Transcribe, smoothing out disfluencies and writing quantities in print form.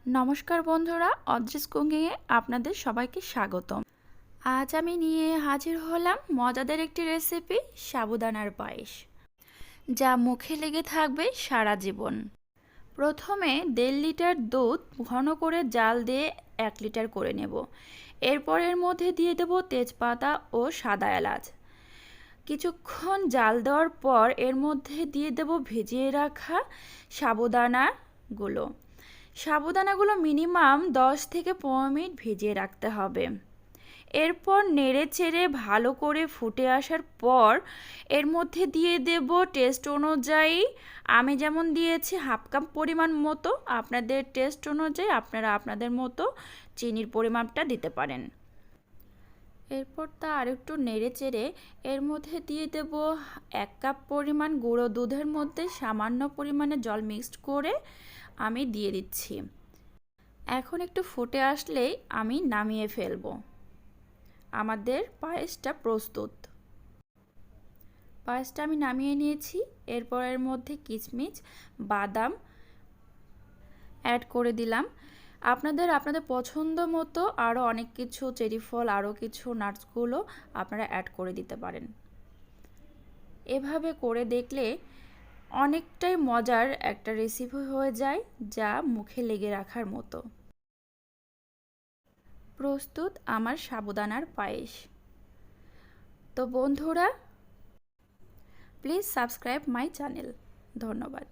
নমস্কার বন্ধুরা, অদ্রিস কুকিংয়ে আপনাদের সবাইকে স্বাগতম। আজ আমি নিয়ে হাজির হলাম মজাদার একটি রেসিপি, সাবুদানার পায়েস, যা মুখে লেগে থাকবে সারা জীবন। প্রথমে 1.5 লিটার দুধ ঘন করে জাল দিয়ে 1 লিটার করে নেব। এরপর এর মধ্যে দিয়ে দেব তেজপাতা ও সাদা এলাচ। কিছুক্ষণ জাল দেওয়ার পর এর মধ্যে দিয়ে দেব ভিজিয়ে রাখা সাবুদানাগুলো। সাবুদানাগুলো মিনিমাম 10 থেকে 15 মিনিট ভিজিয়ে রাখতে হবে। এরপর নেড়ে চেড়ে ভালো করে ফুটে আসার পর এর মধ্যে দিয়ে দেব টেস্ট অনুযায়ী, আমি যেমন দিয়েছি হাফ কাপ পরিমাণ মতো, আপনাদের টেস্ট অনুযায়ী আপনারা আপনাদের মতো চিনির পরিমাণটা দিতে পারেন। এরপর তা আরেকটু নেড়ে চেড়ে এর মধ্যে দিয়ে দেব 1 কাপ পরিমাণ গুঁড়ো দুধের মধ্যে সামান্য পরিমাণে জল মিক্সড করে আমি দিয়ে দিচ্ছি। এখন একটু ফুটে আসলেই আমি নামিয়ে ফেলব। আমাদের পায়েসটা প্রস্তুত। পায়েসটা আমি নামিয়ে নিয়েছি। এরপর এর মধ্যে কিশমিশ, বাদাম অ্যাড করে দিলাম। আপনাদের পছন্দ মতো আরও অনেক কিছু, চেরি ফল, আরও কিছু নাটসগুলো আপনারা অ্যাড করে দিতে পারেন। এভাবে করে দেখলে অনেকটাই মজার একটা রেসিপি হয়ে যায়, যা মুখে লেগে রাখার মতো। প্রস্তুত আমার সাবুদানার পায়েস। তো বন্ধুরা, প্লিজ সাবস্ক্রাইব মাই চ্যানেল। ধন্যবাদ।